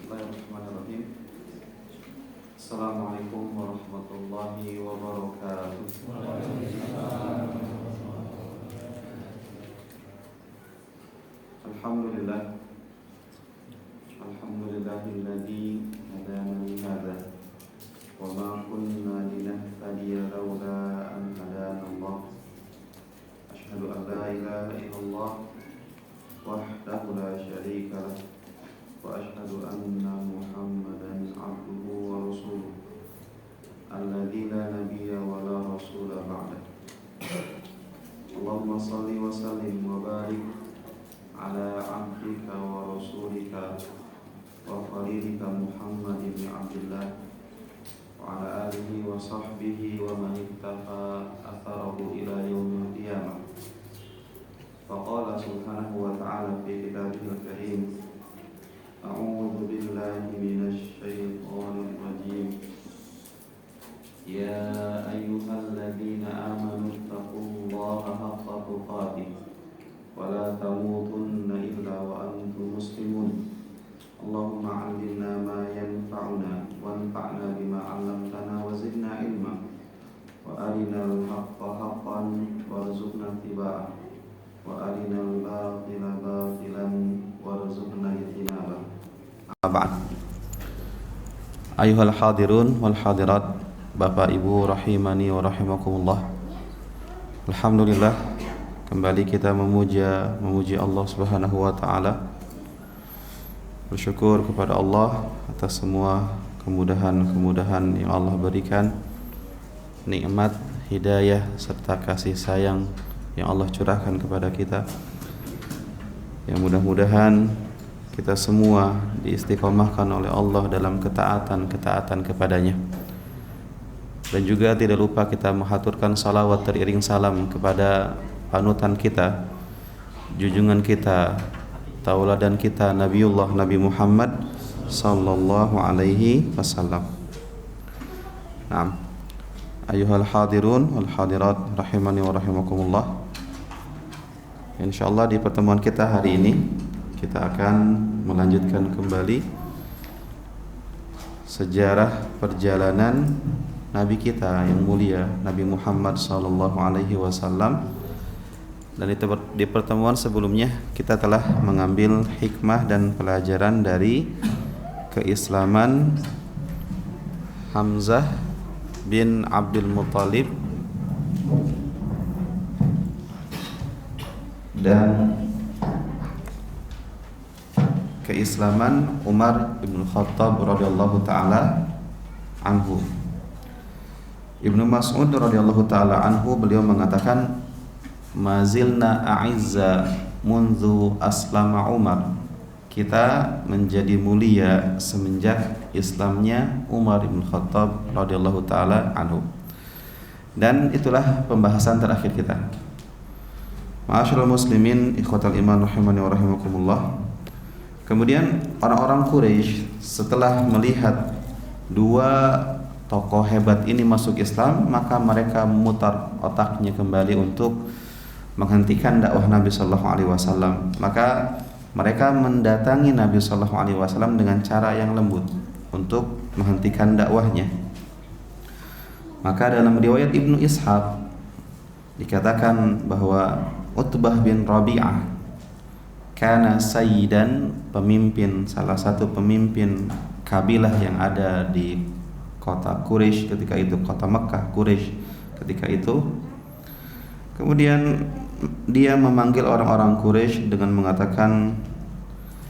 Bismillahirrahmanirrahim. Assalamualaikum warahmatullahi wabarakatuh. Alhamdulillah. Alhamdulillahilladzi hadana li hadza wa ma kunna linahtadiya laula an hadana Allah. Asyhadu an la ilaha illallah wahdahu la syarika lah wa asyhadu anna Muhammadan abduhu wa rasuluh alladzi la nabiyya wa la rasula ba'dah. Allahumma shalli wa sallim wa barik ala abdika wa rasulika wa khalilika Muhammad ibn Abdullah wa ala alihi wa sahbihi wa man ittaqa atharahu ila yaumil qiyamah. Faqala subhanahu wa ta'ala fi kitabihil karim, a'udzu billahi minasy syaithanir rajim. Ya ayyuhalladzina amanu taqullaha haqqa tuqatih wa la tamutunna illa wa antum muslimun. Allahumma 'allimna ma yanfa'una wanfa'na bima 'allamtana wa zidna ilma wa arinal haqqa haqqan warzuqna ittiba'ah wa arinal batila batilan warzuqna ijtinabah. Ba'd. Ayuhal hadirun wal hadirat, Bapak Ibu rahimani wa rahimakumullah. Alhamdulillah, kembali kita memuji Allah Subhanahu wa taala. Bersyukur kepada Allah atas semua kemudahan-kemudahan yang Allah berikan, nikmat, hidayah serta kasih sayang yang Allah curahkan kepada kita. Yang mudah-mudahan kita semua diistiqomahkan oleh Allah dalam ketaatan kepadanya. Dan juga tidak lupa kita menghaturkan salawat teriring salam kepada panutan kita, junjungan kita, tauladan kita, Nabiullah Nabi Muhammad sallallahu alaihi wasallam. Naam. Ayuhal hadirun wal hadirat rahimani wa rahimakumullah. Insyaallah di pertemuan kita hari ini kita akan melanjutkan kembali sejarah perjalanan Nabi kita yang mulia, Nabi Muhammad sallallahu alaihi wasallam. Dan di pertemuan sebelumnya kita telah mengambil hikmah dan pelajaran dari keislaman Hamzah bin Abdul Muttalib dan keislaman Umar bin Khattab radhiyallahu taala anhu. Ibnu Mas'ud radhiyallahu taala anhu, beliau mengatakan, mazilna a'izza munzu aslama Umar. Kita menjadi mulia semenjak Islamnya Umar bin Khattab radhiyallahu taala anhu. Dan itulah pembahasan terakhir kita. Ma'asyiral muslimin, ikhwatal iman rahimani wa rahimakumullah. Kemudian orang-orang Quraisy setelah melihat dua tokoh hebat ini masuk Islam, maka mereka memutar otaknya kembali untuk menghentikan dakwah Nabi sallallahu alaihi wasallam. Maka mereka mendatangi Nabi sallallahu alaihi wasallam dengan cara yang lembut untuk menghentikan dakwahnya. Maka dalam riwayat Ibnu Ishaq dikatakan bahwa Utbah bin Rabi'ah kana sayyidan, pemimpin, salah satu pemimpin kabilah yang ada di kota Quraisy ketika itu, kota Mekkah Quraisy ketika itu. Kemudian dia memanggil orang-orang Quraisy dengan mengatakan,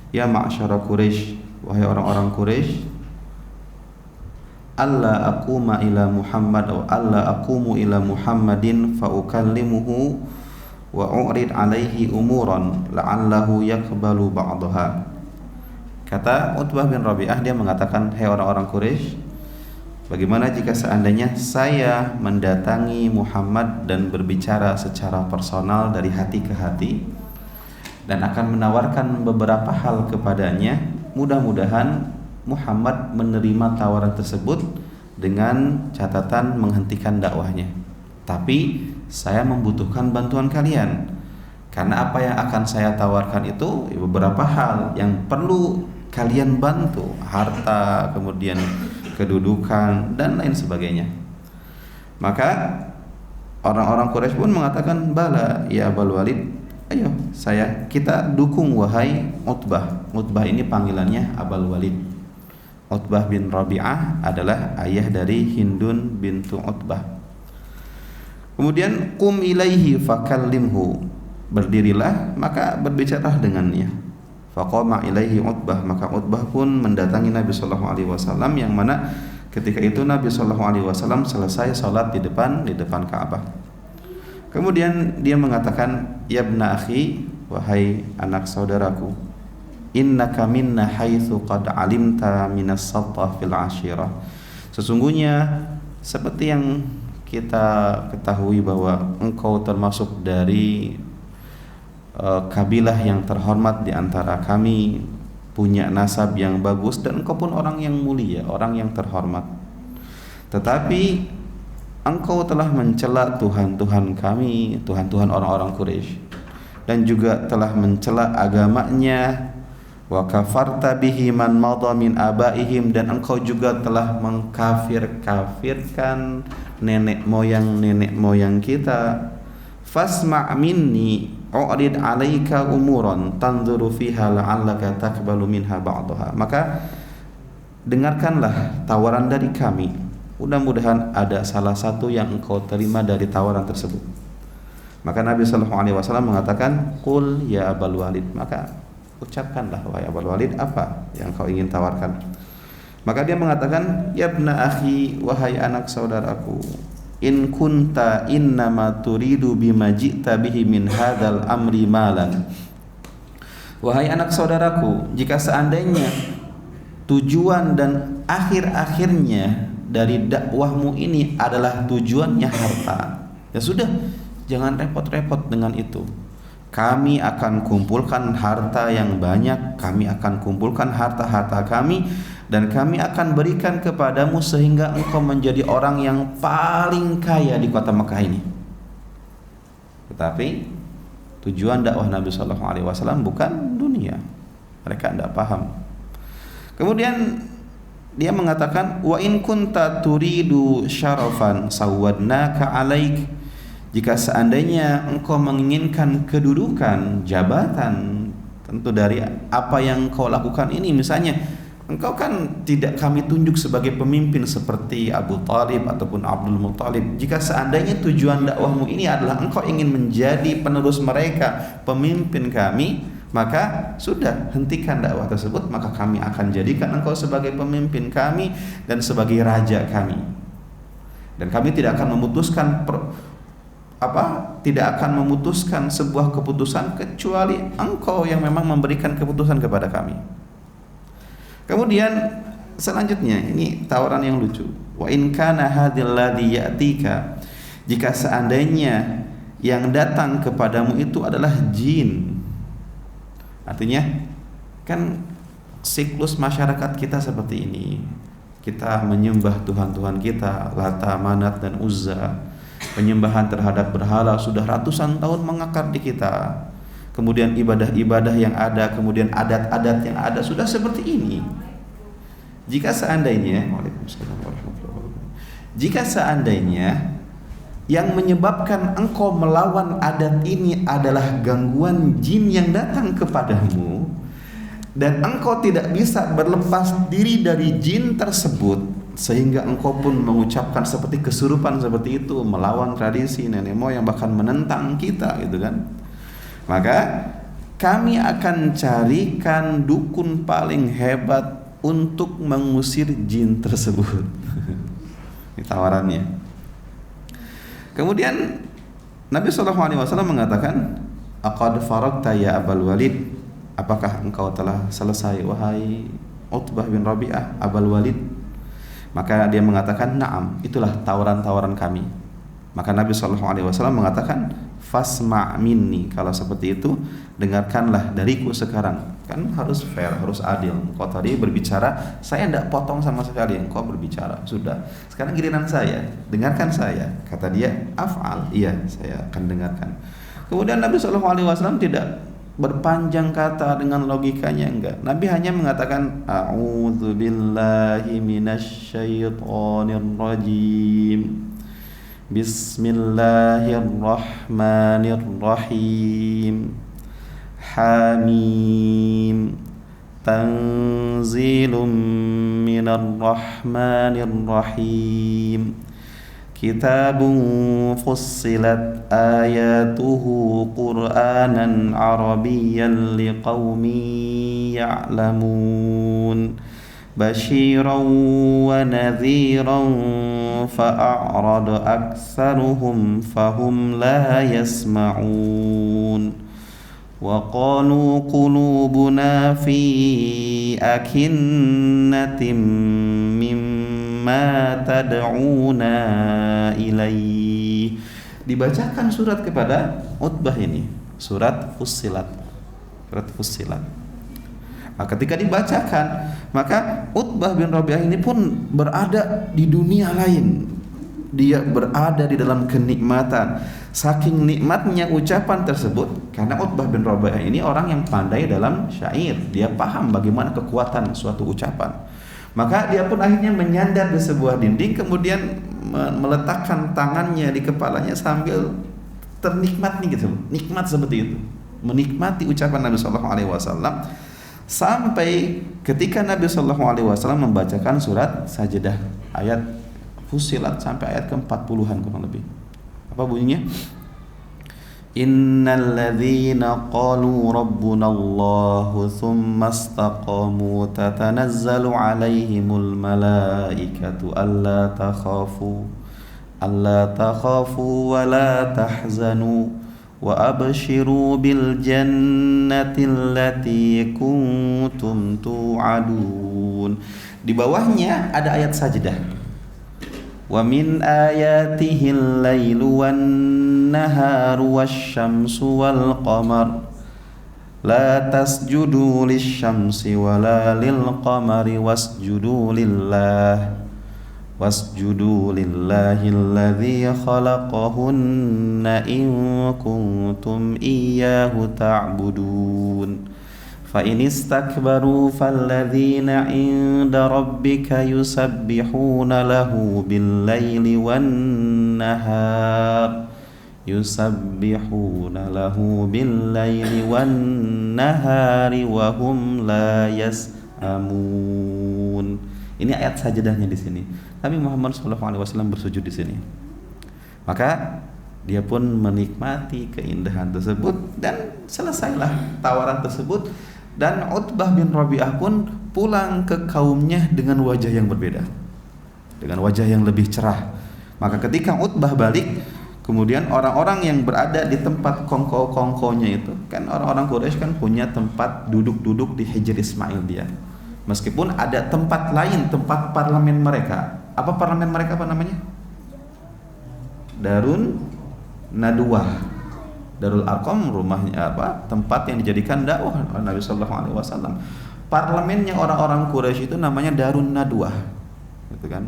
ya ma'syara Quraisy, wahai orang-orang Quraisy, alla aquma ila Muhammad atau alla aqumu ila Muhammadin fa ukallimuhu wa u'rid alaihi umuran la'allahu yakbalu ba'daha. Kata Utbah bin Rabi'ah, dia mengatakan, hai orang-orang Quraisy, bagaimana jika seandainya saya mendatangi Muhammad dan berbicara secara personal dari hati ke hati dan akan menawarkan beberapa hal kepadanya, mudah-mudahan Muhammad menerima tawaran tersebut dengan catatan menghentikan dakwahnya. Tapi saya membutuhkan bantuan kalian, karena apa yang akan saya tawarkan itu beberapa hal yang perlu kalian bantu, harta, kemudian kedudukan dan lain sebagainya. Maka orang-orang Quraisy pun mengatakan, bala ya Abul Walid, ayo kita dukung wahai Utbah. Utbah ini panggilannya Abul Walid. Utbah bin Rabi'ah adalah ayah dari Hindun bintu Utbah. Kemudian qum ilaihi fakallimhu, berdirilah maka berbicaralah dengannya. Faqama ilaihi Utbah, maka Utbah pun mendatangi Nabi sallallahu alaihi wasallam, yang mana ketika itu Nabi sallallahu alaihi wasallam selesai salat di depan Ka'bah. Kemudian dia mengatakan, ya ibna akhi, wahai anak saudaraku, innaka minna haitsu qad alimta minas satta fil ashirah. Sesungguhnya seperti yang kita ketahui bahwa engkau termasuk dari kabilah yang terhormat di antara kami, punya nasab yang bagus, dan engkau pun orang yang mulia, orang yang terhormat. Tetapi engkau telah mencela Tuhan-Tuhan kami, Tuhan-Tuhan orang-orang Quraisy, dan juga telah mencela agamanya. Wa kafarta bihi man madha min abaihim, dan engkau juga telah mengkafirkan nenek moyang kita. Fasma' minni u'rid 'alaika umuran tanzuru fiha la'allaka taqbalu minha ba'daha. Maka dengarkanlah tawaran dari kami, mudah-mudahan ada salah satu yang engkau terima dari tawaran tersebut. Maka Nabi sallallahu alaihi wasallam mengatakan, qul ya Abul Walid, maka ucapkanlah wahai Abul Walid apa yang kau ingin tawarkan. Maka dia mengatakan, ya ibna akhi, wahai anak saudaraku, in kunta innama turidu bima ji'ta bihi min hadzal amri malan. Wahai anak saudaraku, jika seandainya tujuan dan akhir-akhirnya dari dakwahmu ini adalah tujuannya harta, ya sudah, jangan repot-repot dengan itu. Kami akan kumpulkan harta yang banyak, kami akan kumpulkan harta-harta kami, dan kami akan berikan kepadamu sehingga engkau menjadi orang yang paling kaya di kota Mekah ini. Tetapi tujuan dakwah Nabi sallallahu alaihi wasallam bukan dunia. Mereka tidak paham. Kemudian dia mengatakan, wa in kunta turidu syarafan sawwadnaka alaik. Jika seandainya engkau menginginkan kedudukan, jabatan, tentu dari apa yang kau lakukan ini, misalnya engkau kan tidak kami tunjuk sebagai pemimpin seperti Abu Talib ataupun Abdul Muttalib. Jika seandainya tujuan dakwahmu ini adalah engkau ingin menjadi penerus mereka, pemimpin kami, maka sudah, hentikan dakwah tersebut, maka kami akan jadikan engkau sebagai pemimpin kami dan sebagai raja kami. Dan kami tidak akan memutuskan sebuah keputusan kecuali engkau yang memang memberikan keputusan kepada kami. Kemudian selanjutnya, ini tawaran yang lucu. Wa in kana hadzal ladzi ya'tika, jika seandainya yang datang kepadamu itu adalah jin. Artinya kan siklus masyarakat kita seperti ini. Kita menyembah Tuhan-Tuhan kita, Lata, Manat dan Uzza. Penyembahan terhadap berhala sudah ratusan tahun mengakar di kita. Kemudian ibadah-ibadah yang ada, kemudian adat-adat yang ada sudah seperti ini. Jika seandainya yang menyebabkan engkau melawan adat ini adalah gangguan jin yang datang kepadamu, dan engkau tidak bisa berlepas diri dari jin tersebut, sehingga engkau pun mengucapkan seperti kesurupan seperti itu, melawan tradisi nenek moyang, bahkan menentang kita, gitu kan. Maka kami akan carikan dukun paling hebat untuk mengusir jin tersebut. Ini tawarannya. Kemudian Nabi SAW mengatakan, aqad faragta ya Abul Walid, apakah engkau telah selesai wahai Utbah bin Rabi'ah, Abul Walid? Maka dia mengatakan, na'am, itulah tawaran-tawaran kami. Maka Nabi SAW mengatakan, fasma' minni, kalau seperti itu dengarkanlah dariku sekarang. Kan harus fair, harus adil. Engkau tadi berbicara, saya tidak potong sama sekali. Engkau berbicara, sudah. Sekarang giliran saya, dengarkan saya. Kata dia, af'al, iya, saya akan dengarkan. Kemudian Nabi SAW tidak berpanjang kata dengan logikanya, enggak. Nabi hanya mengatakan a'udzubillahi minasyaitonir rajim. Bismillahirrahmanirrahim. Hamim. Tanzilum minarrahmanir rahim. Kitabun fussilat ayatuhu Qur'anan Arabiyyan liqaumin ya'lamun. Basyiran wa nadhiran fa'arada aktsaruhum fahum la yasma'un. Wa qalu qulubuna fi akinnatin mimma tad'una ilaihi. Dibacakan surat kepada Utbah ini, surat Fussilat. Nah, ketika dibacakan, maka Utbah bin Rabi'ah ini pun berada di dunia lain. Dia berada di dalam kenikmatan. Saking nikmatnya ucapan tersebut, karena Utbah bin Rabi'ah ini orang yang pandai dalam syair. Dia paham bagaimana kekuatan suatu ucapan. Maka dia pun akhirnya menyandar di sebuah dinding, kemudian meletakkan tangannya di kepalanya sambil ternikmat nih gitu, nikmat seperti itu, menikmati ucapan Nabi Sallallahu Alaihi Wasallam. Sampai ketika Nabi Sallallahu Alaihi Wasallam membacakan surat Sajdah, ayat Fussilat sampai ayat ke-40-an kurang lebih. Apa bunyinya? Innal ladzina qalu rabbunallahu tsumma istaqamu tatanazzalu alaihimul malaikatu alla takhafu wa la tahzanu wa abshiru bil jannati allati kuntum tu'adun. Di bawahnya ada ayat Sajdah. Wa min ayatihil lailu wan naharu wasyamsu wal qamar la tasjudu lisyamsi wala lil qamari wasjudu lillahi alladzi khalaqahunna in kuntum iyyahu ta'budun. Fa in istakbaru falladzina 'inda rabbika yusabbihuna lahu bil-laili wan-nahar wa hum la yas'amun. Ini ayat sajdahnya di sini. Nabi Muhammad SAW bersujud di sini. Maka dia pun menikmati keindahan tersebut dan selesailah tawaran tersebut. Dan Utbah bin Rabi'ah pun pulang ke kaumnya dengan wajah yang berbeda, dengan wajah yang lebih cerah. Maka ketika Utbah balik, kemudian orang-orang yang berada di tempat kongko-kongkonya itu, kan orang-orang Quraisy kan punya tempat duduk-duduk di Hijr Ismail dia. Meskipun ada tempat lain, tempat parlemen mereka. Apa parlemen mereka, apa namanya? Darun Nadwah. Darul Arqam rumahnya apa? Tempat yang dijadikan dakwah oleh Nabi Sallallahu Alaihi Wasallam. Parlemennya orang-orang Quraisy itu namanya Darun Nadwah, gitu kan?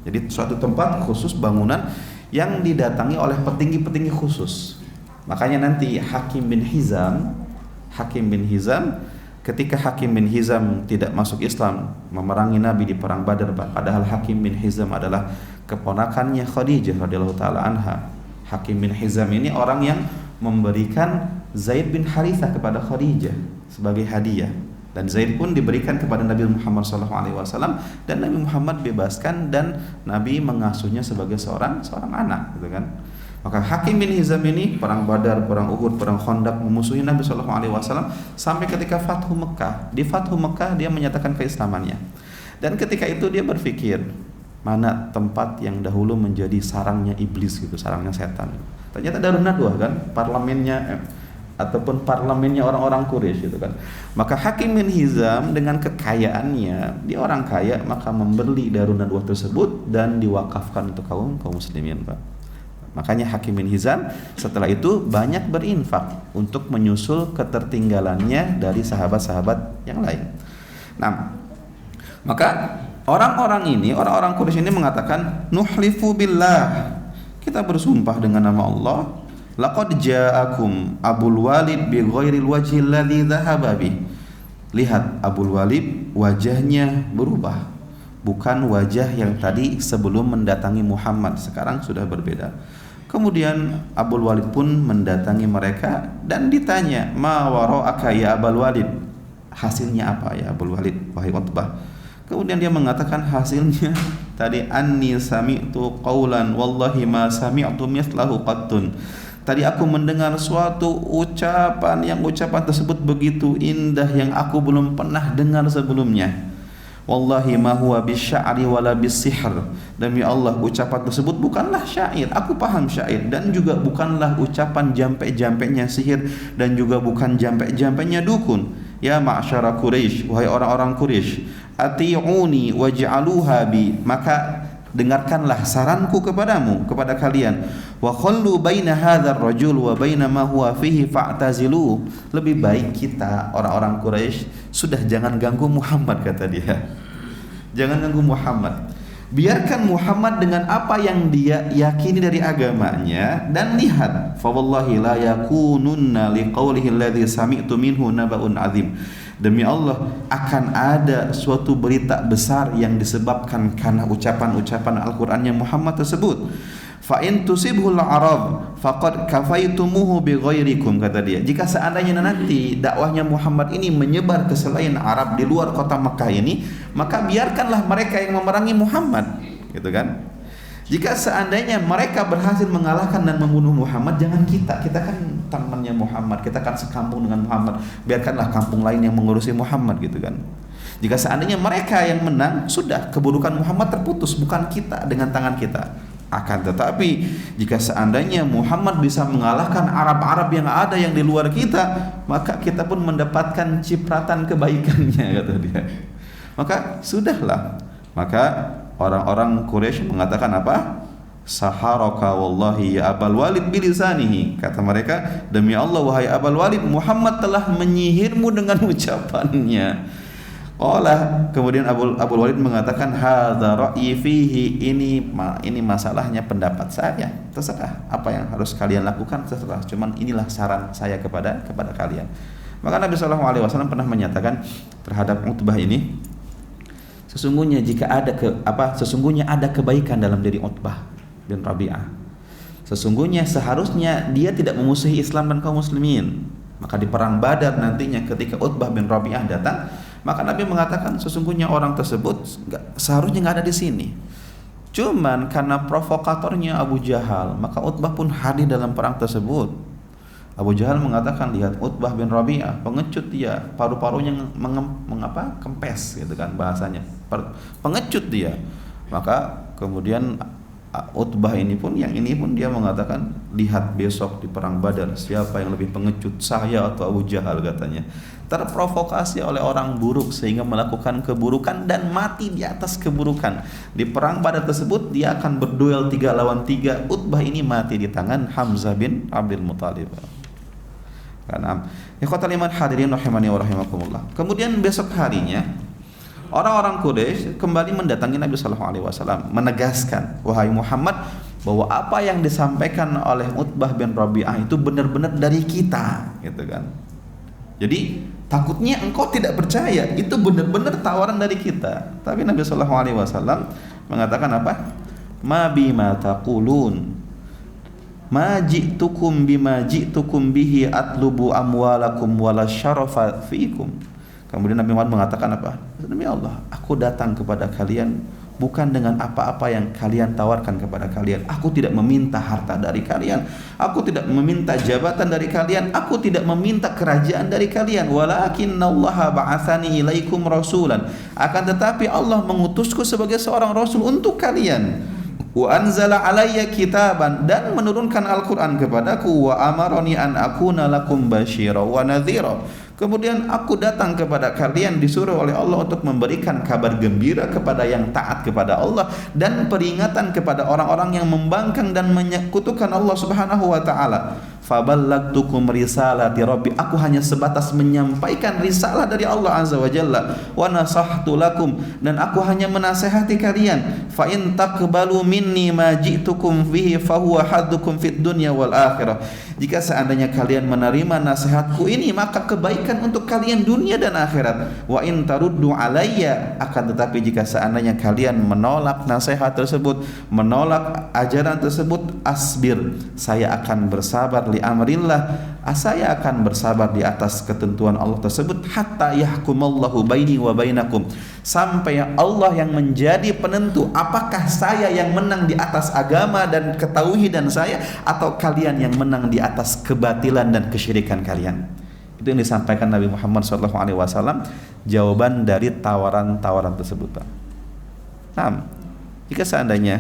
Jadi suatu tempat khusus bangunan yang didatangi oleh petinggi-petinggi khusus. Makanya nanti Hakim bin Hizam, ketika Hakim bin Hizam tidak masuk Islam, memerangi Nabi di perang Badar, padahal Hakim bin Hizam adalah keponakannya Khadijah radhiyallahu taala anha. Hakim bin Hizam ini orang yang memberikan Zaid bin Harithah kepada Khadijah sebagai hadiah, dan Zaid pun diberikan kepada Nabi Muhammad SAW, dan Nabi Muhammad bebaskan dan Nabi mengasuhnya sebagai seorang anak, gitu kan. Maka Hakim bin Hizam ini perang Badar, perang Uhud, perang Khandaq memusuhi Nabi SAW sampai ketika Fathu Mekah. Di Fathu Mekah dia menyatakan keislamannya, dan ketika itu dia berpikir mana tempat yang dahulu menjadi sarangnya iblis gitu, sarangnya setan. Ternyata Darun Nadwah kan, parlemennya ataupun parlemennya orang-orang Quraisy gitu kan. Maka Hakim bin Hizam dengan kekayaannya, dia orang kaya, maka membeli Darun Nadwah tersebut dan diwakafkan untuk kaum muslimin, Pak. Makanya Hakim bin Hizam setelah itu banyak berinfak untuk menyusul ketertinggalannya dari sahabat-sahabat yang lain. Nah, maka orang-orang Quraisy ini mengatakan nuhlifu billah, kita bersumpah dengan nama Allah, Laqad ja'akum Abul Walid bi ghairil wajhi alladhi dhahaba bih. Lihat Abul Walid wajahnya berubah, bukan wajah yang tadi sebelum mendatangi Muhammad, sekarang sudah berbeda. Kemudian Abul Walid pun mendatangi mereka dan ditanya, "Ma wara'aka ya Abul Walid?" Hasilnya apa ya Abul Walid, wahai Utbah? Kemudian dia mengatakan hasilnya tadi, "Anni sami'tu qaulan wallahi ma sami'tu mithlahu qattun." Tadi aku mendengar suatu ucapan yang ucapan tersebut begitu indah yang aku belum pernah dengar sebelumnya. Wallahi ma huwa bisya'ri wala bisihr. Demi Allah, ucapan tersebut bukanlah syair, aku paham syair, dan juga bukanlah ucapan jampe-jampenya sihir, dan juga bukan jampe-jampenya dukun. Ya ma'syara Quraisy, wahai orang-orang Quraisy, ati'uni waj'aluha bi, maka dengarkanlah saranku kepadamu, kepada kalian. Wa khallu baina hadzal rajul wa baina ma huwa fihi fa'tazilu. Lebih baik kita orang-orang Quraisy sudah jangan ganggu Muhammad, kata dia. Jangan ganggu Muhammad. Biarkan Muhammad dengan apa yang dia yakini dari agamanya, dan lihat, fa wallahi la yakununna liqaulihi alladhi sami'tu minhu naba'un azim. Demi Allah, akan ada suatu berita besar yang disebabkan karena ucapan-ucapan Al-Qur'annya Muhammad tersebut. Fa in tusibhul arab faqad kafaitumuhu bighairikum, kata dia. Jika seandainya nanti dakwahnya Muhammad ini menyebar ke selain Arab di luar kota Mekah ini, maka biarkanlah mereka yang memerangi Muhammad, gitu kan? Jika seandainya mereka berhasil mengalahkan dan membunuh Muhammad, jangan kita kan temannya Muhammad, kita kan sekampung dengan Muhammad, biarkanlah kampung lain yang mengurusi Muhammad, gitu kan? Jika seandainya mereka yang menang, sudah keburukan Muhammad terputus, bukan kita dengan tangan kita. Akan tetapi jika seandainya Muhammad bisa mengalahkan Arab-Arab yang ada yang di luar kita, maka kita pun mendapatkan cipratan kebaikannya, kata dia. Maka sudahlah. Maka orang-orang Quraisy mengatakan apa? Saharaka wallahi ya Abul Walid bilisanihi. Kata mereka, demi Allah wahai Abul Walid, Muhammad telah menyihirmu dengan ucapannya. Kemudian Abul Walid mengatakan, hadza ra'yi fihi, ini masalahnya pendapat saya. Terserah apa yang harus kalian lakukan, terserah. Cuman inilah saran saya kepada kalian. Maka Nabi SAW pernah menyatakan terhadap Utbah ini, sesungguhnya sesungguhnya ada kebaikan dalam diri Utbah bin Rabi'ah. Sesungguhnya seharusnya dia tidak memusuhi Islam dan kaum muslimin. Maka di perang Badar nantinya ketika Utbah bin Rabi'ah datang, maka Nabi mengatakan sesungguhnya orang tersebut seharusnya nggak ada di sini. Cuman karena provokatornya Abu Jahal, maka Utbah pun hadir dalam perang tersebut. Abu Jahal mengatakan, lihat Utbah bin Rabi'ah, pengecut dia, paru-parunya kempes, gitu kan bahasanya, pengecut dia. Maka kemudian Utbah ini pun dia mengatakan, lihat besok di perang Badar siapa yang lebih pengecut, saya atau Abu Jahal, katanya. Terprovokasi oleh orang buruk sehingga melakukan keburukan dan mati di atas keburukan. Di perang Badar tersebut dia akan berduel 3 lawan 3. Utbah ini mati di tangan Hamzah bin Abdul Muthalib. Karena ikhwatal iman hadirin rahimani wa rahimakumullah. Kemudian besok harinya orang-orang Quraisy kembali mendatangi Nabi SAW, menegaskan, wahai Muhammad, bahwa apa yang disampaikan oleh Utbah bin Rabi'ah itu benar-benar dari kita, gitu kan. Jadi takutnya engkau tidak percaya, itu benar-benar tawaran dari kita. Tapi Nabi SAW mengatakan apa? Ma bima taqulun, ma ji'tukum bima ji'tukum bihi atlubu amwalakum wala syarafa fiikum. Kemudian Nabi Muhammad mengatakan apa? Demi Allah, aku datang kepada kalian bukan dengan apa-apa yang kalian tawarkan kepada kalian. Aku tidak meminta harta dari kalian, aku tidak meminta jabatan dari kalian, aku tidak meminta kerajaan dari kalian. Walakinnallaha ba'atsani ilaikum rasulan. Akan tetapi Allah mengutusku sebagai seorang rasul untuk kalian. Wa anzala alayya kitaban, dan menurunkan Al-Qur'an kepadaku. Wa amaroni an akuna lakum basyira wa nadhira. Kemudian aku datang kepada kalian disuruh oleh Allah untuk memberikan kabar gembira kepada yang taat kepada Allah dan peringatan kepada orang-orang yang membangkang dan menyekutukan Allah Subhanahu wa taala. faballagtukum risalati rabbi, aku hanya sebatas menyampaikan risalah dari Allah azza wa jalla, wa nasahtu lakum, dan aku hanya menasihati kalian. Fa in taqbalu minni ma ji'tukum bihi fa huwa haddukum fid dunya wal akhirah, jika seandainya kalian menerima nasihatku ini, maka kebaikan untuk kalian dunia dan akhirat. Wa in taruddu alayya, akan tetapi jika seandainya kalian menolak nasihat tersebut, menolak ajaran tersebut, asbir, saya akan bersabar li amrillah, saya akan bersabar di atas ketentuan Allah tersebut, hatta yahkumallahu baini wa bainakum, sampai Allah yang menjadi penentu apakah saya yang menang di atas agama dan ketauhidan saya, atau kalian yang menang di atas kebatilan dan kesyirikan kalian. Itu yang disampaikan Nabi Muhammad SAW, jawaban dari tawaran-tawaran tersebut, Pak. Nah, jika seandainya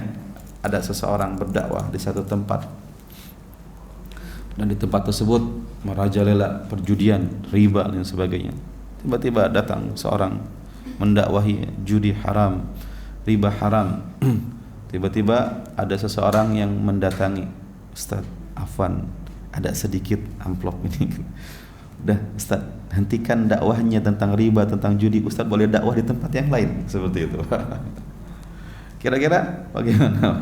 ada seseorang berdakwah di satu tempat, dan di tempat tersebut merajalela perjudian, riba dan sebagainya, tiba-tiba datang seorang mendakwahi judi haram, riba haram. Tiba-tiba ada seseorang yang mendatangi, Ustaz, afwan, ada sedikit amplop ini. Udah Ustaz, hentikan dakwahnya tentang riba, tentang judi, Ustaz boleh dakwah di tempat yang lain, seperti itu. Kira-kira bagaimana?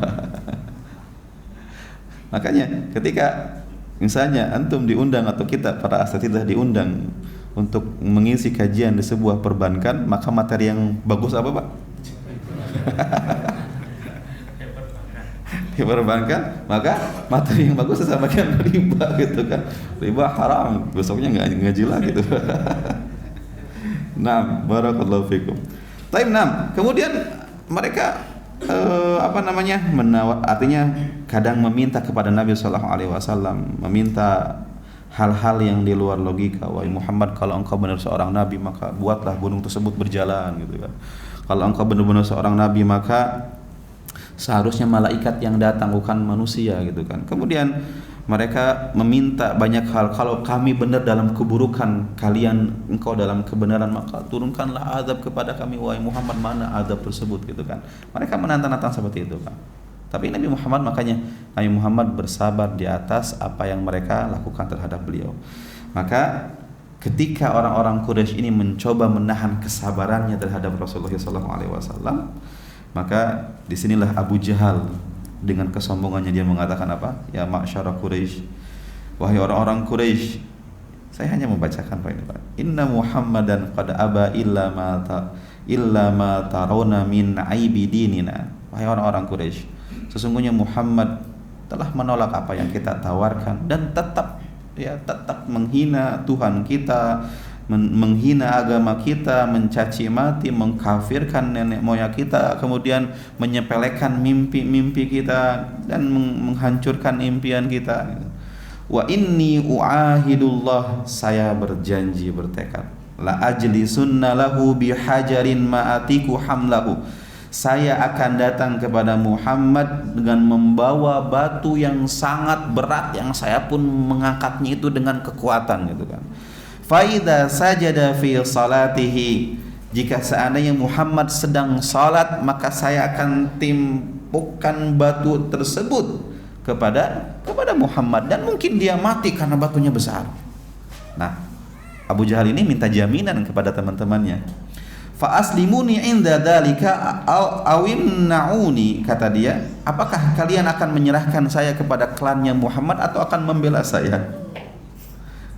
Makanya ketika misalnya antum diundang atau kita para asatidzah diundang untuk mengisi kajian di sebuah perbankan, maka materi yang bagus apa, Pak? Di perbankan, maka materi yang bagus disampaikan riba gitu kan. Riba haram, besoknya nggak ngaji lagi gitu. Nah, barakallahu fikum. Taib, nah, kemudian mereka artinya kadang meminta kepada Nabi SAW, meminta hal-hal yang di luar logika. Wahai Muhammad, kalau engkau benar seorang nabi, maka buatlah gunung tersebut berjalan, gitu kan. Kalau engkau benar-benar seorang nabi, maka seharusnya malaikat yang datang, bukan manusia, gitu kan. Kemudian mereka meminta banyak hal. Kalau kami benar dalam keburukan, kalian engkau dalam kebenaran, maka turunkanlah azab kepada kami, wahai Muhammad. Mana azab tersebut, gitu kan. Mereka menantang-nantang seperti itu, Pak. Tapi Nabi Muhammad, makanya Nabi Muhammad bersabar di atas apa yang mereka lakukan terhadap beliau. Maka ketika orang-orang Quraisy ini mencoba menahan kesabarannya terhadap Rasulullah SAW, maka disinilah Abu Jahal dengan kesombongannya dia mengatakan apa? Ya ma'syara Quraisy, wahai orang-orang Quraisy, saya hanya membacakan poin ini, Pak. Inna Muhammadan qad aba illa ma tarawna min aibi dinina. Wahai orang-orang Quraisy, sesungguhnya Muhammad telah menolak apa yang kita tawarkan dan tetap menghina Tuhan kita, menghina agama kita, mencaci maki, mengkafirkan nenek moyang kita, kemudian menyepelekan mimpi-mimpi kita dan menghancurkan impian kita. Wa inni u'ahidullah, saya berjanji, bertekad, la ajlisunna lahu bihajarin ma'atiku hamlahu, saya akan datang kepada Muhammad dengan membawa batu yang sangat berat, yang saya pun mengangkatnya itu dengan kekuatan, gitu kan. Faida sajada fi salatihi, jika seandainya Muhammad sedang salat, maka saya akan timpukkan batu tersebut kepada Muhammad, dan mungkin dia mati karena batunya besar. Nah, Abu Jahal ini minta jaminan kepada teman-temannya. Fa aslimuni inda dzalika awimnauni, kata dia, apakah kalian akan menyerahkan saya kepada klannya Muhammad atau akan membela saya?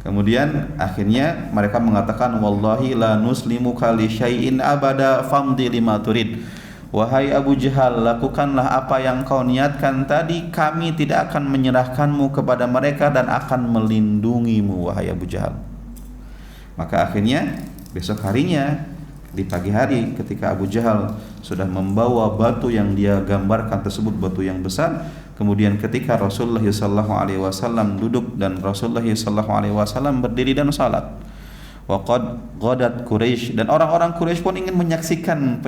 Kemudian akhirnya mereka mengatakan, wallahi la nuslimuka li syai'in abada famdi lima turid. Wahai Abu Jahal, lakukanlah apa yang kau niatkan tadi, kami tidak akan menyerahkanmu kepada mereka dan akan melindungimu, wahai Abu Jahal. Maka akhirnya besok harinya, di pagi hari, ketika Abu Jahal sudah membawa batu yang dia gambarkan tersebut, batu yang besar, kemudian ketika Rasulullah SAW duduk dan Rasulullah SAW berdiri dan salat, waqad ghadat Quraisy, dan orang-orang Quraisy pun ingin menyaksikan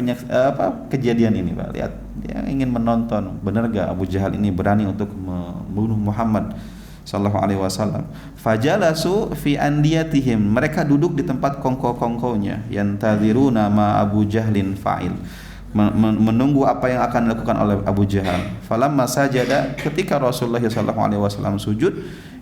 kejadian ini, Pak. Lihat, dia ingin menonton, benar gak Abu Jahal ini berani untuk membunuh Muhammad sallallahu alaihi wasallam. Fajalasu fi andiyatihim, mereka duduk di tempat kongko-kongkonya, yantadziruna ma Abu Jahlin fa'il, menunggu apa yang akan dilakukan oleh Abu Jahal. Falamma sajada, ketika Rasulullah sallallahu alaihi wasallam sujud,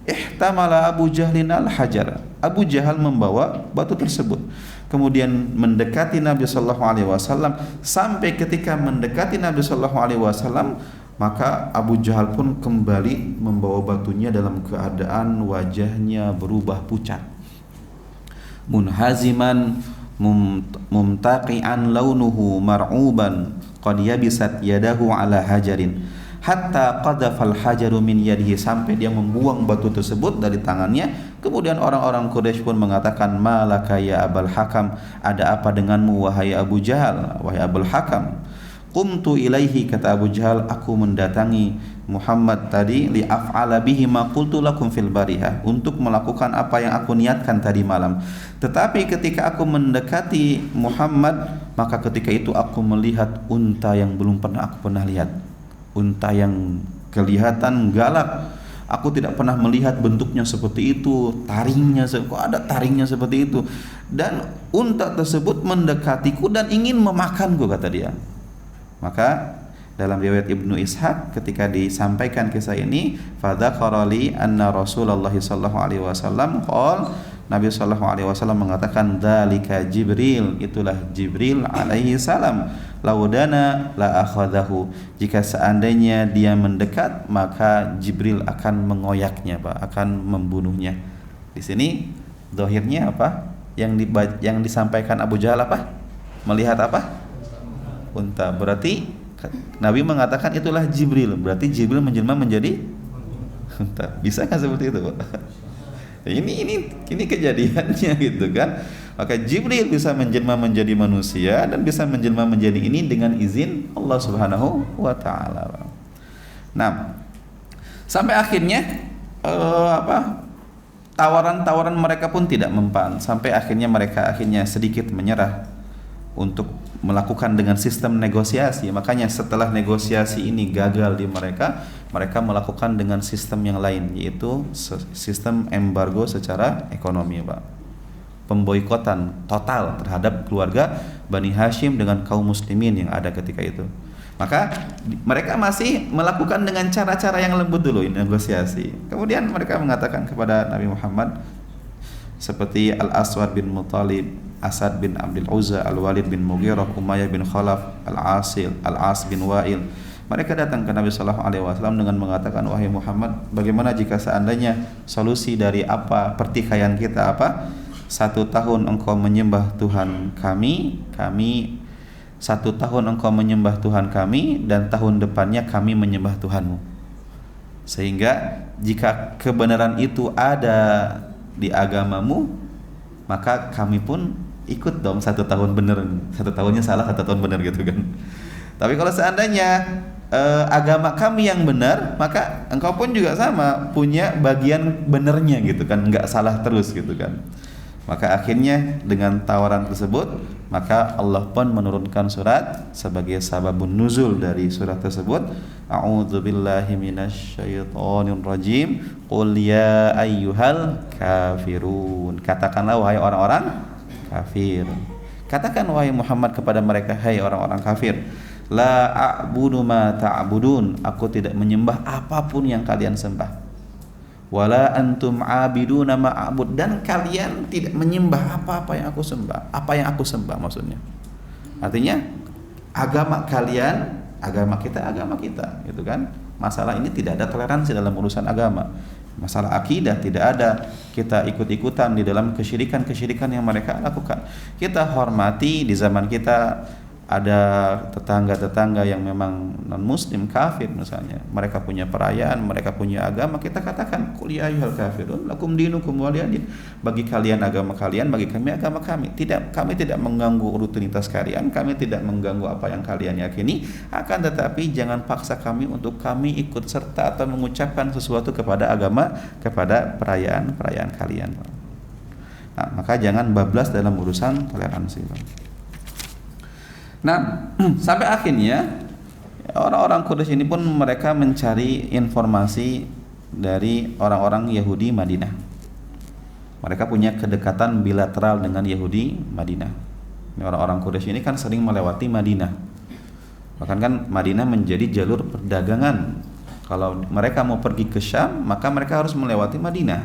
ihtamala Abu Jahlin al-hajar. Abu Jahal membawa batu tersebut. Kemudian mendekati Nabi sallallahu alaihi wasallam, sampai ketika mendekati Nabi sallallahu alaihi wasallam, maka Abu Jahal pun kembali membawa batunya dalam keadaan wajahnya berubah pucat. Munhaziman mumtaqi'an launuhu mar'uban qad yabisat yadahu ala hajarin hatta qadhafal hajaru min yadihi, sampai dia membuang batu tersebut dari tangannya. Kemudian orang-orang Quraisy pun mengatakan, malaka ya Abul Hakam, ada apa denganmu wahai Abu Jahal, wahai Abul Hakam? Qumtu ilaihi, kata Abu Jahal, aku mendatangi Muhammad tadi, li af'ala bihi ma qultu lakum fil barihah, untuk melakukan apa yang aku niatkan tadi malam. Tetapi ketika aku mendekati Muhammad, maka ketika itu aku melihat unta yang belum pernah aku lihat. Unta yang kelihatan galak. Aku tidak pernah melihat bentuknya seperti itu, taringnya, kok ada taringnya seperti itu. Dan unta tersebut mendekatiku dan ingin memakanku, kata dia. Maka dalam riwayat Ibnu Ishaq ketika disampaikan kisah ini, fadzakara li anna Rasulullah sallallahu alaihi wasallam qol, Nabi sallallahu alaihi wasallam mengatakan, dzalika Jibril, itulah Jibril alaihi salam, laudana la akhadahu, jika seandainya dia mendekat maka Jibril akan mengoyaknya, Pak, akan membunuhnya. Di sini zahirnya apa? Yang disampaikan Abu Jahal apa? Melihat apa? Unta. Berarti Nabi mengatakan itulah Jibril. Berarti Jibril menjelma menjadi unta. Bisa nggak seperti itu, Pak? Ini kejadiannya gitu kan. Maka Jibril bisa menjelma menjadi manusia dan bisa menjelma menjadi ini dengan izin Allah Subhanahu wa taala. Nah, sampai akhirnya tawaran-tawaran mereka pun tidak mempan, sampai akhirnya mereka sedikit menyerah untuk melakukan dengan sistem negosiasi. Makanya setelah negosiasi ini gagal di mereka melakukan dengan sistem yang lain, yaitu sistem embargo secara ekonomi, Pak. Pemboikotan total terhadap keluarga Bani Hashim dengan kaum muslimin yang ada ketika itu. Maka mereka masih melakukan dengan cara-cara yang lembut dulu negosiasi. Kemudian mereka mengatakan kepada Nabi Muhammad, seperti Al-Aswad bin Muttalib, Asad bin Abdul Uzza, Al-Walid bin Mughirah, Umayyah bin Khalaf, Al-As bin Wa'il. Mereka datang ke Nabi sallallahu alaihi wasallam dengan mengatakan, wahai Muhammad, bagaimana jika seandainya solusi dari pertikaian kita 1 tahun engkau menyembah Tuhan kami 1 tahun engkau menyembah Tuhan kami, dan tahun depannya kami menyembah Tuhanmu. Sehingga jika kebenaran itu ada di agamamu, maka kami pun ikut dong 1 tahun benar, 1 tahunnya salah, 1 tahun benar gitu kan. Tapi kalau seandainya agama kami yang benar, maka engkau pun juga sama punya bagian benernya gitu kan, nggak salah terus gitu kan. Maka akhirnya dengan tawaran tersebut, maka Allah pun menurunkan surat sebagai sababun nuzul dari surat tersebut. A'udzubillahi minasyaitonir rajim. Qul ya ayyuhal kafirun. Katakanlah wahai orang-orang kafir. Katakan wahai Muhammad kepada mereka, hai orang-orang kafir, la a'budu ma ta'budun, aku tidak menyembah apapun yang kalian sembah. Wala antum abiduna ma a'bud, dan kalian tidak menyembah apa-apa yang aku sembah. Apa yang aku sembah maksudnya? Artinya agama kalian, agama kita, gitu kan? Masalah ini tidak ada toleransi dalam urusan agama. Masalah akidah tidak ada kita ikut-ikutan di dalam kesyirikan yang mereka lakukan. Kita hormati. Di zaman kita ada tetangga-tetangga yang memang non-muslim, kafir misalnya, mereka punya perayaan, mereka punya agama, kita katakan qul ya ayyuhal kafirun lakum dinukum waliyadin, bagi kalian agama kalian, bagi kami agama kami. Kami tidak mengganggu rutinitas kalian, kami tidak mengganggu apa yang kalian yakini, akan tetapi jangan paksa kami untuk kami ikut serta atau mengucapkan sesuatu kepada agama, kepada perayaan kalian. Nah, maka jangan bablas dalam urusan toleransi. Nah, sampai akhirnya orang-orang Quraisy ini pun mereka mencari informasi dari orang-orang Yahudi Madinah. Mereka punya kedekatan bilateral dengan Yahudi Madinah. Orang-orang Quraisy ini kan sering melewati Madinah. Bahkan kan Madinah menjadi jalur perdagangan Kalau mereka mau pergi ke Syam, maka mereka harus melewati Madinah.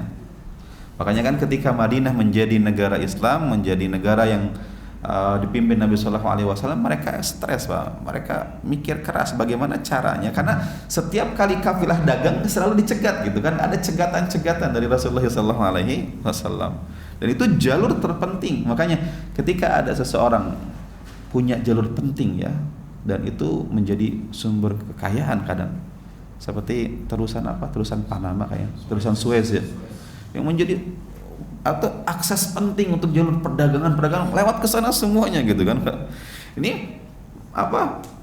Makanya kan ketika Madinah menjadi negara Islam, menjadi negara yang dipimpin Nabi Shallallahu Alaihi Wasallam, mereka stres, Pak. Mereka mikir keras bagaimana caranya, karena setiap kali kafilah dagang selalu dicegat gitu kan, ada cegatan-cegatan dari Rasulullah Shallallahu Alaihi Wasallam. Dan itu jalur terpenting. Makanya ketika ada seseorang punya jalur penting ya, dan itu menjadi sumber kekayaan kadang, seperti terusan Panama, kayak terusan Suez ya, yang menjadi atau akses penting untuk jalur perdagangan lewat ke sana semuanya gitu kan. Ini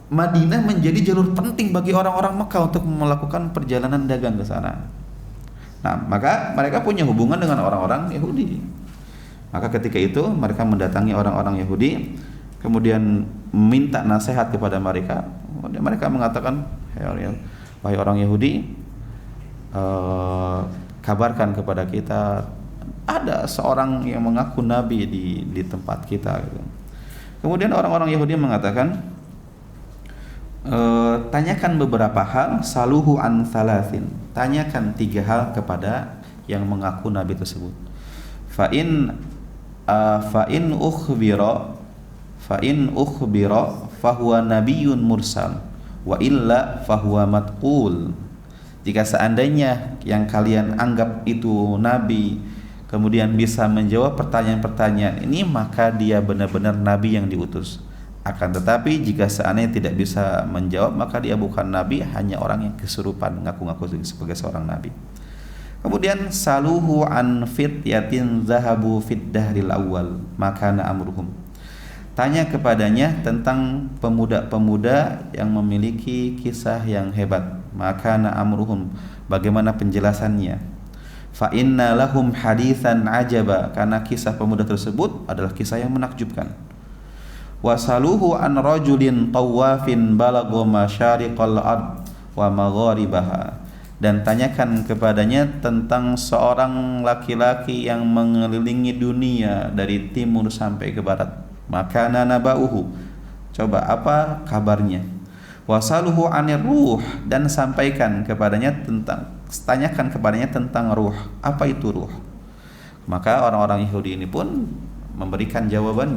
Madinah menjadi jalur penting bagi orang-orang Mekah untuk melakukan perjalanan dagang ke sana. Nah, maka mereka punya hubungan dengan orang-orang Yahudi. Maka ketika itu mereka mendatangi orang-orang Yahudi, kemudian minta nasihat kepada mereka. Kemudian mereka mengatakan, wahai orang Yahudi, kabarkan kepada kita ada seorang yang mengaku nabi di tempat kita gitu. Kemudian orang-orang Yahudi mengatakan, tanyakan beberapa hal, saluhu an thalathin, tanyakan 3 hal kepada yang mengaku nabi tersebut. Fa in ukhbira fahuwa nabiyyun mursal wa illa fahuwa matqul. Jika seandainya yang kalian anggap itu nabi kemudian bisa menjawab pertanyaan-pertanyaan ini, maka dia benar-benar nabi yang diutus. Akan tetapi jika seandainya tidak bisa menjawab, maka dia bukan nabi, hanya orang yang kesurupan ngaku-ngaku sebagai seorang nabi. Kemudian saluhu an fityatin zahabu fid dahril awal makana amruhum. Tanya kepadanya tentang pemuda-pemuda yang memiliki kisah yang hebat, makana amruhum, bagaimana penjelasannya. Fa inna lahum haditsan ajaba, karena kisah pemuda tersebut adalah kisah yang menakjubkan. Wasaluhu an rajulin tawafin balagha masyariqal ard wa magharibaha, dan tanyakan kepadanya tentang seorang laki-laki yang mengelilingi dunia dari timur sampai ke barat. Makana nabauhu, coba apa kabarnya. Wasaluhu anir ruh, dan tanyakan kepadanya tentang ruh. Apa itu ruh? Maka orang-orang Yahudi ini pun memberikan jawaban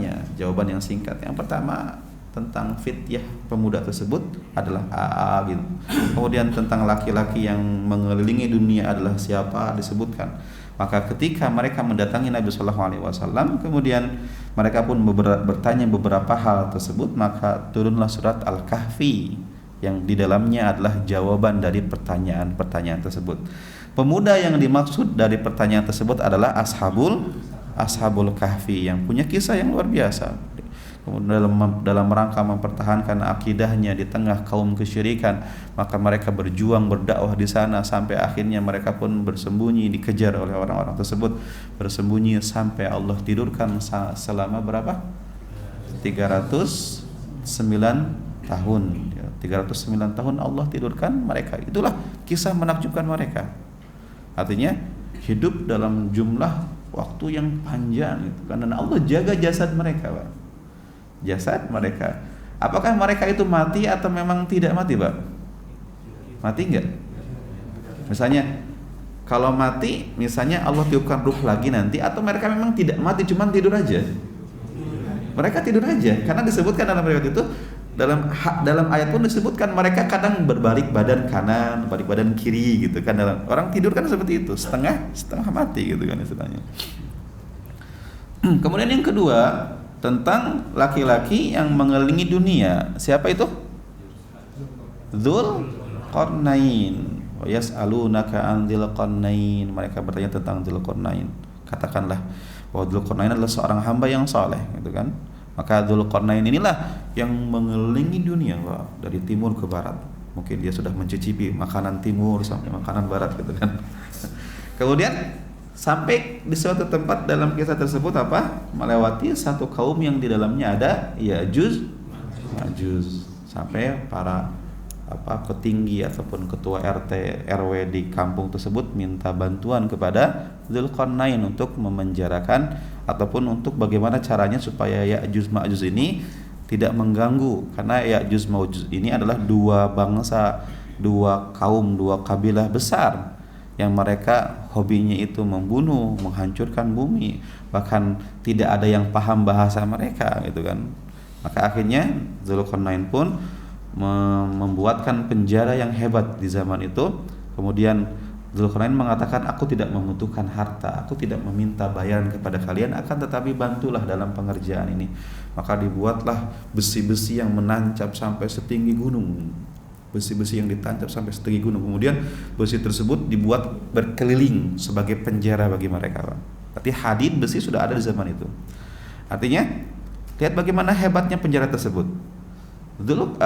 yang singkat. Yang pertama tentang fityah pemuda tersebut adalah AA gitu. Kemudian tentang laki-laki yang mengelilingi dunia adalah siapa, disebutkan. Maka ketika mereka mendatangi Nabi Sallallahu Alaihi Wasallam, kemudian mereka pun bertanya beberapa hal tersebut, maka turunlah surat Al-Kahfi yang di dalamnya adalah jawaban dari pertanyaan-pertanyaan tersebut. Pemuda yang dimaksud dari pertanyaan tersebut adalah Ashabul Kahfi yang punya kisah yang luar biasa. Kemudian dalam rangka mempertahankan akidahnya di tengah kaum kesyirikan, maka mereka berjuang berdakwah di sana sampai akhirnya mereka pun bersembunyi, dikejar oleh orang-orang tersebut, bersembunyi sampai Allah tidurkan selama berapa? 309 tahun. 309 tahun Allah tidurkan mereka. Itulah kisah menakjubkan mereka. Artinya hidup dalam jumlah waktu yang panjang gitu kan, dan Allah jaga jasad mereka, Pak. Jasad mereka. Apakah mereka itu mati atau memang tidak mati, Pak? Mati enggak? Misalnya kalau mati, misalnya Allah tiupkan ruh lagi nanti, atau mereka memang tidak mati cuman tidur aja? Mereka tidur aja, karena disebutkan dalam riwayat itu, dalam ayat pun disebutkan mereka kadang berbalik badan kanan, balik badan kiri gitu kan. Dalam orang tidur kan seperti itu, setengah mati gitu kan istilahnya. Kemudian yang kedua tentang laki-laki yang mengelilingi dunia. Siapa itu? Dzulqarnain. Wa yas'alunaka an Dzulqarnain. Mereka bertanya tentang Dzulqarnain. Katakanlah bahwa Dzulqarnain adalah seorang hamba yang saleh, gitu kan. Maka Dzulqarnain inilah yang mengelilingi dunia, Pak, dari timur ke barat. Mungkin dia sudah mencicipi makanan timur sampai makanan barat, gitu kan. Kemudian sampai di suatu tempat dalam kisah tersebut melewati satu kaum yang di dalamnya ada Ya'juj Ma'juj, sampai para petinggi ataupun ketua RT RW di kampung tersebut minta bantuan kepada Dzulqarnain untuk memenjarakan ataupun untuk bagaimana caranya supaya Ya'juj Ma'juj ini tidak mengganggu, karena Ya'juj Ma'juj ini adalah dua bangsa dua kaum, dua kabilah besar yang mereka hobinya itu membunuh, menghancurkan bumi, bahkan tidak ada yang paham bahasa mereka gitu kan. Maka akhirnya Dzulqarnain pun membuatkan penjara yang hebat di zaman itu. Kemudian Dzulqarnain mengatakan, aku tidak membutuhkan harta, aku tidak meminta bayaran kepada kalian, akan tetapi bantulah dalam pengerjaan ini. Maka dibuatlah besi-besi yang menancap sampai setinggi gunung, besi-besi yang ditancap sampai setinggi gunung. Kemudian besi tersebut dibuat berkeliling sebagai penjara bagi mereka. Berarti hadid besi sudah ada di zaman itu. Artinya lihat bagaimana hebatnya penjara tersebut. Dulu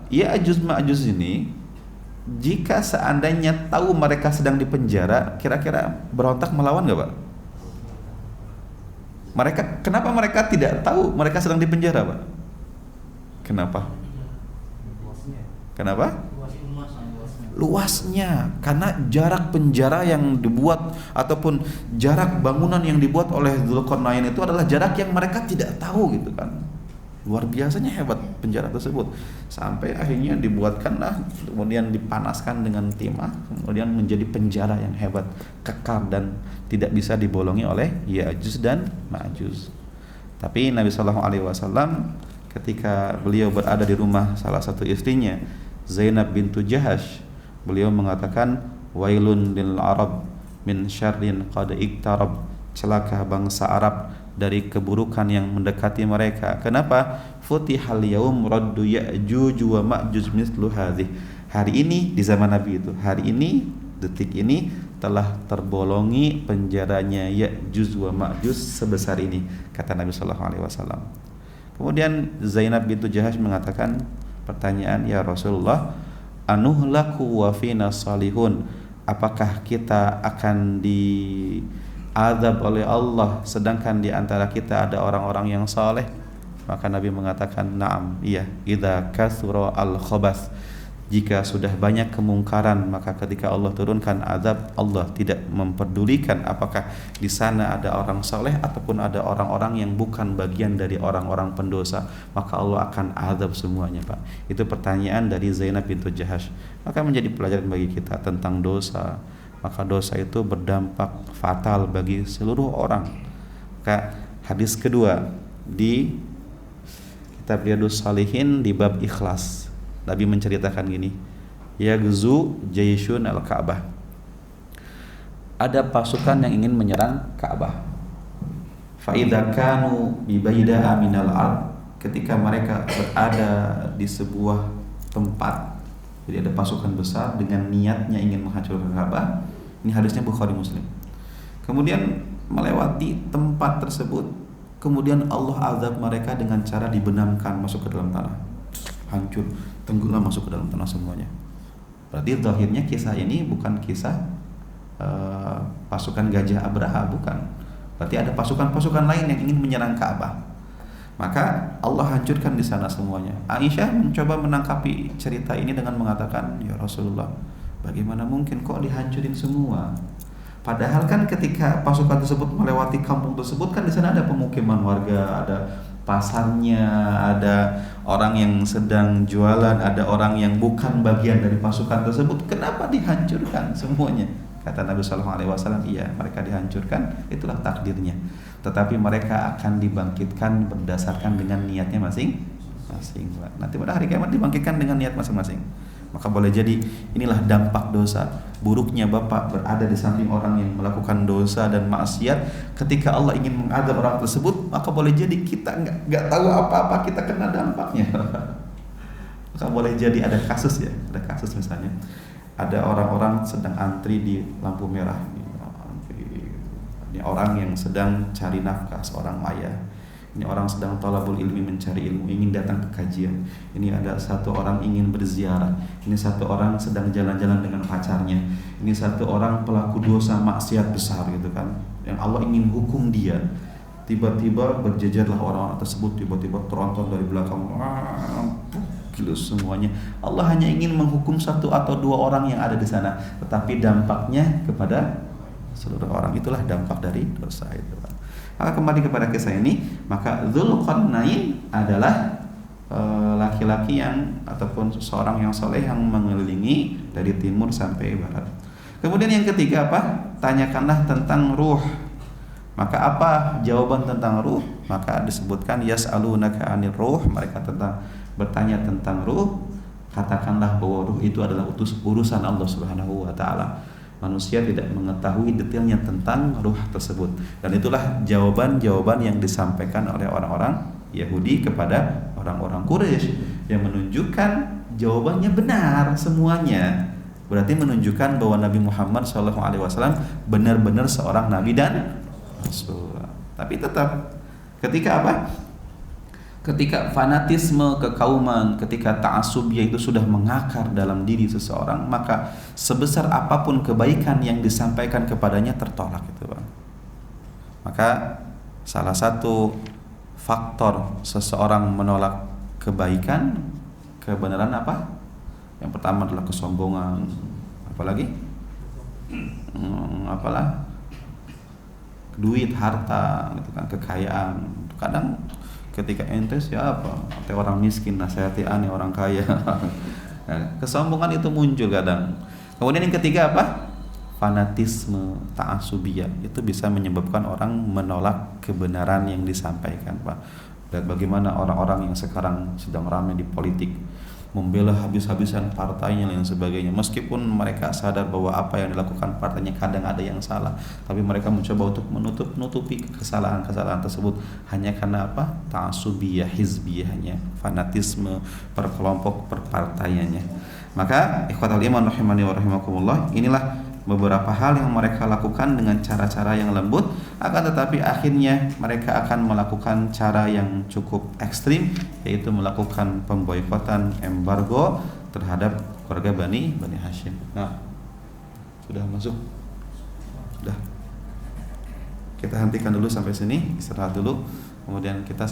Ya'juj Ma'juj ini, jika seandainya tahu mereka sedang di penjara, kira-kira berontak melawan nggak Pak? Kenapa mereka tidak tahu mereka sedang di penjara Pak? Kenapa? Luasnya, karena jarak penjara yang dibuat ataupun jarak bangunan yang dibuat oleh Dzulqarnain itu adalah jarak yang mereka tidak tahu gitu kan. Luar biasanya hebat penjara tersebut, sampai akhirnya dibuatkanlah, kemudian dipanaskan dengan timah, kemudian menjadi penjara yang hebat, kekar dan tidak bisa dibolongi oleh Ya'juj dan Ma'juj. Tapi Nabi SAW ketika beliau berada di rumah salah satu istrinya, Zainab bintu Jahash, beliau mengatakan, wailun lil Arab min syarrin qad iktarab, celaka bangsa Arab dari keburukan yang mendekati mereka. Kenapa? Futihal yaum raddu Ya'juj wa Ma'juj mislu hadhih. Hari ini di zaman Nabi itu, hari ini, detik ini telah terbolongi penjaranya Ya'juj wa Ma'juj sebesar ini, kata Nabi SAW. Kemudian Zainab bintu Jahash mengatakan pertanyaan, ya Rasulullah, anuhlaku wa fina salihun, apakah kita akan diazab oleh Allah sedangkan di antara kita ada orang-orang yang saleh? Maka Nabi mengatakan, na'am, iya, idza kasura al-khabath, jika sudah banyak kemungkaran, maka ketika Allah turunkan azab, Allah tidak memperdulikan apakah di sana ada orang saleh ataupun ada orang-orang yang bukan bagian dari orang-orang pendosa, maka Allah akan azab semuanya, Pak. Itu pertanyaan dari Zainab bintu Jahash. Maka menjadi pelajaran bagi kita tentang dosa. Maka dosa itu berdampak fatal bagi seluruh orang. Maka hadis kedua di kitab Riyadhus Shalihin di bab ikhlas, Nabi menceritakan gini, yaghzu jayshun al-Ka'bah, ada pasukan yang ingin menyerang Ka'bah. Fa idza kanu bi baida'a minal ard, ketika mereka berada di sebuah tempat, jadi ada pasukan besar dengan niatnya ingin menghancurkan Ka'bah. Ini hadisnya Bukhari Muslim. Kemudian melewati tempat tersebut, kemudian Allah azab mereka dengan cara dibenamkan masuk ke dalam tanah, hancur, tenggelam masuk ke dalam tanah semuanya. Berarti zahirnya kisah ini bukan kisah pasukan Gajah Abraha, bukan. Berarti ada pasukan-pasukan lain yang ingin menyerang Ka'bah. Maka Allah hancurkan di sana semuanya. Aisyah mencoba menangkapi cerita ini dengan mengatakan, ya Rasulullah, bagaimana mungkin kok dihancurin semua? Padahal kan ketika pasukan tersebut melewati kampung tersebut, kan di sana ada pemukiman warga, ada pasarnya, ada orang yang sedang jualan, ada orang yang bukan bagian dari pasukan tersebut. Kenapa dihancurkan semuanya? Kata Nabi SAW, iya, mereka dihancurkan, itulah takdirnya. Tetapi mereka akan dibangkitkan berdasarkan dengan niatnya masing-masing. Nanti pada hari kiamat dibangkitkan dengan niat masing-masing. Maka boleh jadi inilah dampak dosa. Buruknya bapak berada di samping orang yang melakukan dosa dan maksiat. Ketika Allah ingin mengadab orang tersebut, maka boleh jadi kita nggak tahu apa-apa, kita kena dampaknya. Maka boleh jadi ada kasus ya, ada kasus misalnya ada orang-orang sedang antri di lampu merah. Ini orang yang sedang cari nafkah, seorang ayah. Ini orang sedang talabul ilmi, mencari ilmu, ingin datang ke kajian. Ini ada satu orang ingin berziarah. Ini satu orang sedang jalan-jalan dengan pacarnya. Ini satu orang pelaku dosa maksiat besar gitu kan, yang Allah ingin hukum dia. Tiba-tiba berjejerlah orang-orang tersebut, tiba-tiba teronton dari belakang, gilus semuanya. Allah hanya ingin menghukum satu atau dua orang yang ada di sana, tetapi dampaknya kepada seluruh orang. Itulah dampak dari dosa itu. Maka kembali kepada kisah ini, maka Dzulqarnain adalah laki-laki yang ataupun seseorang yang soleh yang mengelilingi dari timur sampai barat. Kemudian yang ketiga apa? Tanyakanlah tentang ruh. Maka apa jawaban tentang ruh? Maka disebutkan yas'alunaka 'anir ruh, mereka bertanya tentang ruh. Katakanlah bahwa ruh itu adalah urusan Allah Subhanahu wa taala. Manusia tidak mengetahui detailnya tentang ruh tersebut. Dan itulah jawaban-jawaban yang disampaikan oleh orang-orang Yahudi kepada orang-orang Quraisy yang menunjukkan jawabannya benar semuanya. Berarti menunjukkan bahwa Nabi Muhammad SAW benar-benar seorang nabi dan rasul. Tapi tetap ketika apa? Ketika fanatisme kekauman, ketika ta'assubiyah itu sudah mengakar dalam diri seseorang, maka sebesar apapun kebaikan yang disampaikan kepadanya tertolak itu, Bang. Maka salah satu faktor seseorang menolak kebaikan, kebenaran apa? Yang pertama adalah kesombongan, apalagi apalah duit, harta, gitu kan, kekayaan. Kadang ketika ente siapa? Ente orang miskin, nasihati aneh orang kaya. Kesombongan itu muncul kadang. Kemudian yang ketiga apa? Fanatisme, ta'assubiyah. Itu bisa menyebabkan orang menolak kebenaran yang disampaikan, Pak. Dan bagaimana orang-orang yang sekarang sedang ramai di politik membela habis-habisan partainya dan sebagainya, meskipun mereka sadar bahwa apa yang dilakukan partainya kadang ada yang salah, tapi mereka mencoba untuk menutupi kesalahan-kesalahan tersebut hanya karena apa? Ta'assubiyah, hizbiyahnya, fanatisme perkelompok perpartaiannya. Maka ikhwatal iman rahimani wa rahimakumullah, inilah beberapa hal yang mereka lakukan dengan cara-cara yang lembut, akan tetapi akhirnya mereka akan melakukan cara yang cukup ekstrim, yaitu melakukan pemboikotan, embargo terhadap keluarga Bani Hashim. Nah, sudah masuk? Sudah. Kita hentikan dulu sampai sini, istirahat dulu. Kemudian kita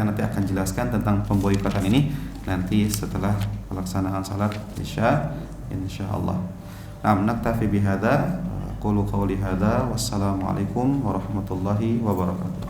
nanti akan jelaskan tentang pemboikotan ini nanti setelah pelaksanaan salat Isya insyaallah. Naktafi bihadza, qulu qawli hadza, wassalamualaikum warahmatullahi wabarakatuh.